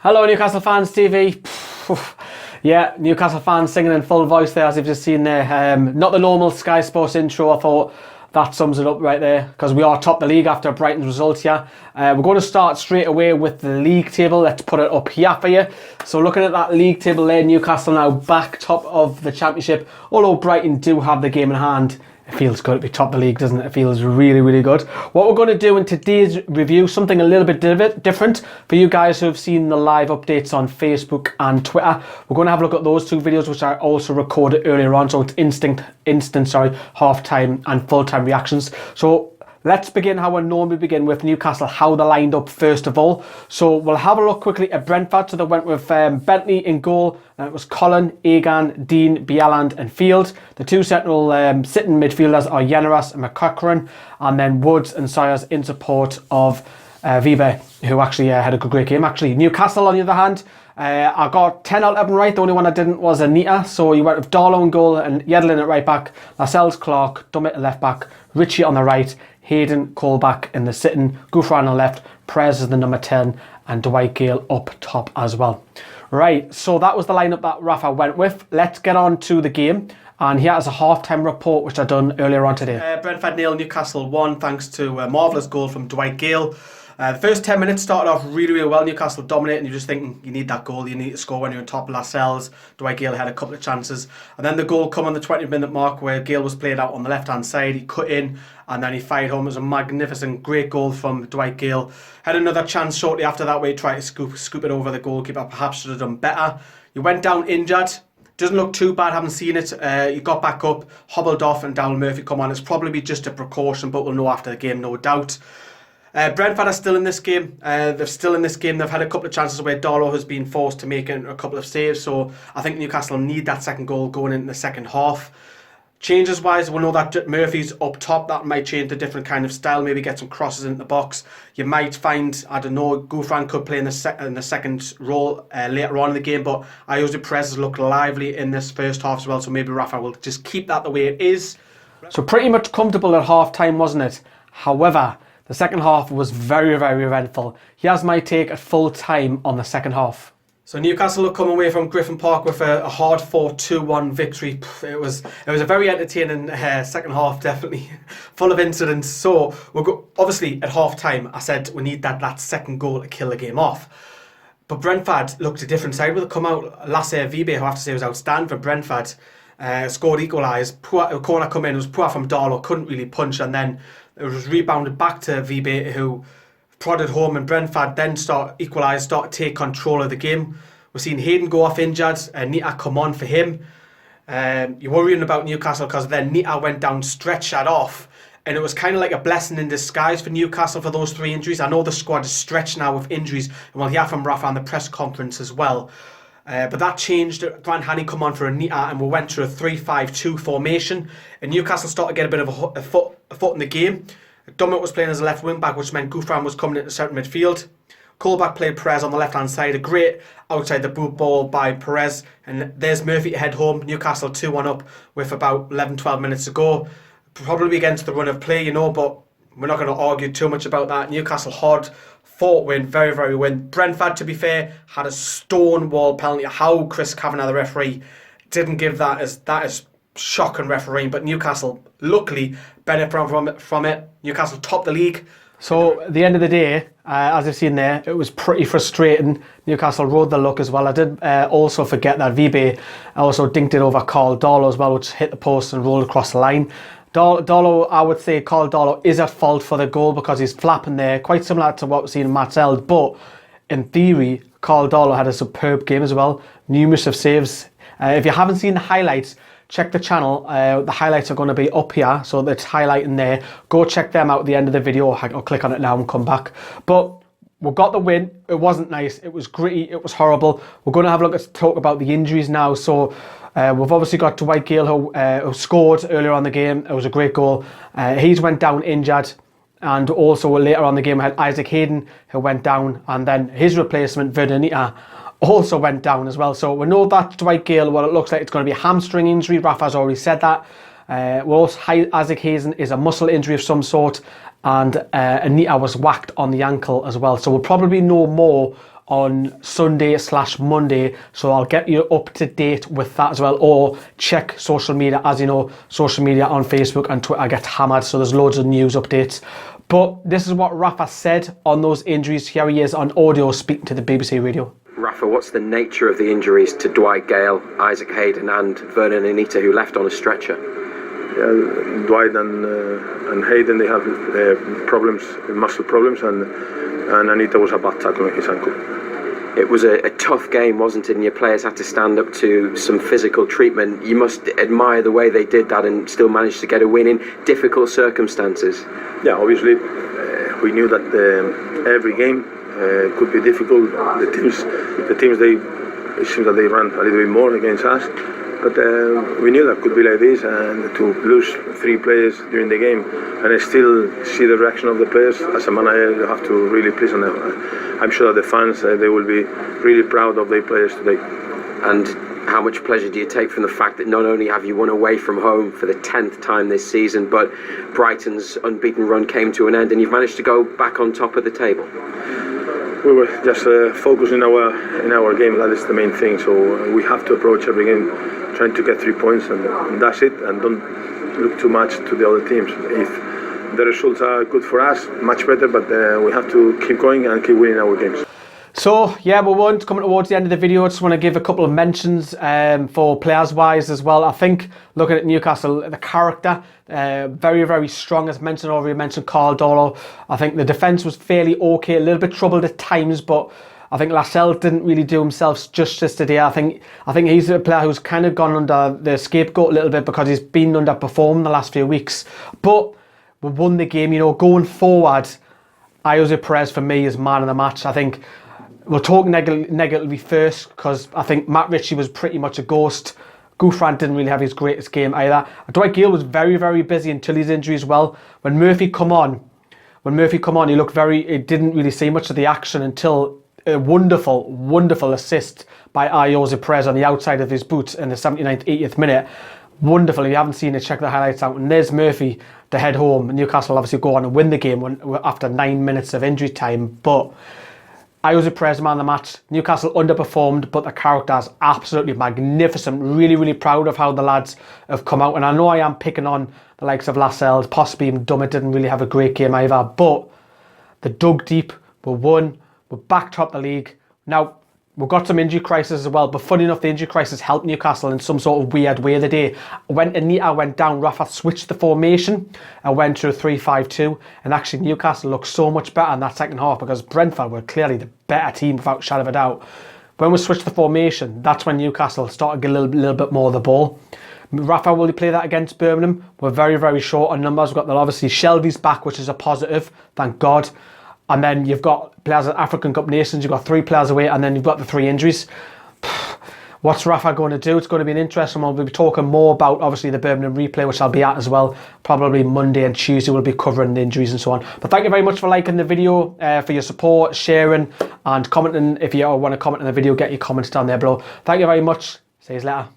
Hello Newcastle Fans TV. Yeah, Newcastle fans singing in full voice there, as you've just seen there. Not the normal Sky Sports intro. I thought that sums it up right there, because we are top the league after Brighton's results here. We're going to start straight away with the league table. Let's put it up here for you. So looking at that league table there, Newcastle now back top of the championship. Although Brighton do have the game in hand, it feels good to be top of the league, doesn't it? It feels really, really good. What we're going to do in today's review, something a little bit different for you guys who have seen the live updates on Facebook and Twitter. We're going to have a look at those two videos, which I also recorded earlier on. So it's instant, half-time and full-time reactions. So let's begin how we normally begin with Newcastle, how they lined up first of all. So we'll have a look quickly at Brentford. So they went with Bentley in goal. It was Colin, Egan, Dean, Bjelland and Field. The two central sitting midfielders are Yeneras and McCuckeren. And then Woods and Sayers in support of Vibe, who actually had a great game. Actually, Newcastle, on the other hand, I got 10 out of 11 right. The only one I didn't was Anita. So you went with Darlow in goal and Yedlin at right back, Lascelles, Clark, Dummett at left back, Ritchie on the right, Hayden, Colback in the sitting, Gouffre on the left, Perez is the number 10, and Dwight Gale up top as well. Right, so that was the lineup that Rafa went with. Let's get on to the game. And here is a half-time report, which I done earlier on today. Brentford 0, Newcastle 1, thanks to a marvellous goal from Dwight Gale. The first 10 minutes started off really, really well. Newcastle dominating. You're just thinking, you need that goal. You need to score when you're on top of Lascelles. Dwight Gale had a couple of chances. And then the goal come on the 20-minute mark, where Gale was played out on the left-hand side. He cut in, and then he fired home. It was a magnificent, great goal from Dwight Gale. Had another chance shortly after that, where he tried to scoop it over the goalkeeper. Perhaps should have done better. He went down injured. Doesn't look too bad, haven't seen it. He got back up, hobbled off, and Darryl Murphy come on. It's probably just a precaution, but we'll know after the game, no doubt. Brentford are still in this game. They're still in this game. They've had a couple of chances where Darlow has been forced to make a couple of saves. So I think Newcastle need that second goal going into the second half. Changes wise, we know that Murphy's up top. That might change a different kind of style. Maybe get some crosses into the box. You might find, I don't know, Gouffre could play in the second role later on in the game. But Ayoze Perez has looked lively in this first half as well. So maybe Rafa will just keep that the way it is. So pretty much comfortable at half time, wasn't it? However, the second half was very, very eventful. Here's my take at full time on the second half. So Newcastle will come away from Griffin Park with a hard-fought 2-1 victory. It was a very entertaining second half, definitely full of incidents. So we'll go, obviously at half time, I said we need that second goal to kill the game off. But Brentford looked a different side. We'll come out. Lasse Vibe, who I have to say was outstanding for Brentford, scored, equalised. Poor corner come in. It was poor from Darlow, couldn't really punch, and then it was rebounded back to Vibe, who prodded home, and Brentford then start to take control of the game. We're seeing Hayden go off injured, and Nita come on for him. You're worrying about Newcastle because then Nita went down, stretched that off, and it was kind of like a blessing in disguise for Newcastle for those 3 injuries. I know the squad is stretched now with injuries, and we'll hear from Rafa on the press conference as well. But that changed. Grant Haney come on for Anita, and we went to a 3-5-2 formation. And Newcastle started to get a bit of a foot in the game. Dummett was playing as a left wing back, which meant Gouffre was coming into centre midfield. Colback played Perez on the left hand side. A great outside the boot ball by Perez. And there's Murphy to head home. Newcastle 2-1 up with about 11-12 minutes to go. Probably against the run of play, but we're not going to argue too much about that. Newcastle hard fought win, very, very win. Brentford, to be fair, had a stonewall penalty. How Chris Kavanagh, the referee, didn't give that is shocking refereeing. But Newcastle, luckily, benefit from it. Newcastle topped the league. So at the end of the day, as I've seen there, it was pretty frustrating. Newcastle rode the luck as well. I did also forget that Vibe also dinked it over Carl Darlow as well, which hit the post and rolled across the line. Darlow, I would say Carl Darlow is at fault for the goal because he's flapping there, quite similar to what we've seen in Matt Eld. But in theory, Carl Darlow had a superb game as well. Numerous of saves. If you haven't seen the highlights, check the channel. The highlights are going to be up here, so it's highlighting there. Go check them out at the end of the video. I'll click on it now and come back. But we got the win. It wasn't nice. It was gritty. It was horrible. We're going to have a look at talk about the injuries now. So we've obviously got Dwight Gale who scored earlier on the game. It was a great goal. He's went down injured. And also later on the game we had Isaac Hayden who went down, and then his replacement Verdenita also went down as well. So we know that Dwight Gale, what it looks like, it's going to be a hamstring injury. Rafa's already said that. Isaac Hayden is a muscle injury of some sort, and Anita was whacked on the ankle as well. So we'll probably know more on Sunday/Monday, so I'll get you up to date with that as well. Or check social media. As you know, social media on Facebook and Twitter gets hammered, so there's loads of news updates. But this is what Rafa said on those injuries. Here he is on audio speaking to the BBC Radio. Rafa, what's the nature of the injuries to Dwight Gale, Isaac Hayden and Vernon Anita, who left on a stretcher? Yeah, Dwight and Hayden, they have problems, muscle problems, and Anita was a bad tackle on his ankle. It was a tough game, wasn't it? And your players had to stand up to some physical treatment. You must admire the way they did that and still managed to get a win in difficult circumstances. Yeah, obviously, we knew that every game could be difficult. The teams, it seems that they ran a little bit more against us. But we knew that could be like this, and to lose 3 players during the game and still see the reaction of the players, as a manager you have to really please them. I'm sure that the fans, they will be really proud of their players today. And how much pleasure do you take from the fact that not only have you won away from home for the 10th time this season, but Brighton's unbeaten run came to an end and you've managed to go back on top of the table? We were just focused in our game. That is the main thing. So we have to approach every game trying to get 3 points, and that's it. And don't look too much to the other teams. If the results are good for us, much better. But we have to keep going and keep winning our games. So yeah, we're coming towards the end of the video. I just want to give a couple of mentions for players wise as well. I think looking at Newcastle, the character, very, very strong. As mentioned already, mentioned Carl Dolo. I think the defence was fairly okay, a little bit troubled at times, but I think Lascelles didn't really do himself justice today. I think he's a player who's kind of gone under the scapegoat a little bit because he's been underperformed the last few weeks. But we won the game, you know, going forward. Jose Perez for me is man of the match. I think we'll talk negatively first because I think Matt Ritchie was pretty much a ghost. Gouffran didn't really have his greatest game either. Dwight Gale was very, very busy until his injury as well. When Murphy come on, he looked he didn't really see much of the action until a wonderful, wonderful assist by Jose Perez on the outside of his boots in the 79th, 80th minute. Wonderful. If you haven't seen it, check the highlights out. And there's Murphy to head home. Newcastle obviously go on and win the game after 9 minutes of injury time. But Jose Perez, man of the match. Newcastle underperformed, but the character is absolutely magnificent. Really, really proud of how the lads have come out. And I know I am picking on the likes of Lascelles, possibly even Dummett didn't really have a great game either. But they dug deep, we won, we're back top the league. Now, we've got some injury crisis as well, but funny enough, the injury crisis helped Newcastle in some sort of weird way the day. When Anita went down, Rafa switched the formation and went to a 3-5-2, and actually Newcastle looked so much better in that second half because Brentford were clearly the better team without a shadow of a doubt. When we switched the formation, that's when Newcastle started to get a little bit more of the ball. Rafa, will he play that against Birmingham? We're very, very short on numbers. We've got obviously Shelby's back, which is a positive, thank God. And then you've got players at African Cup Nations, you've got 3 players away, and then you've got the 3 injuries. What's Rafa going to do? It's going to be an interesting one. We'll be talking more about, obviously, the Birmingham replay, which I'll be at as well. Probably Monday and Tuesday we'll be covering the injuries and so on. But thank you very much for liking the video, for your support, sharing, and commenting. If you want to comment on the video, get your comments down there below. Thank you very much. See you later.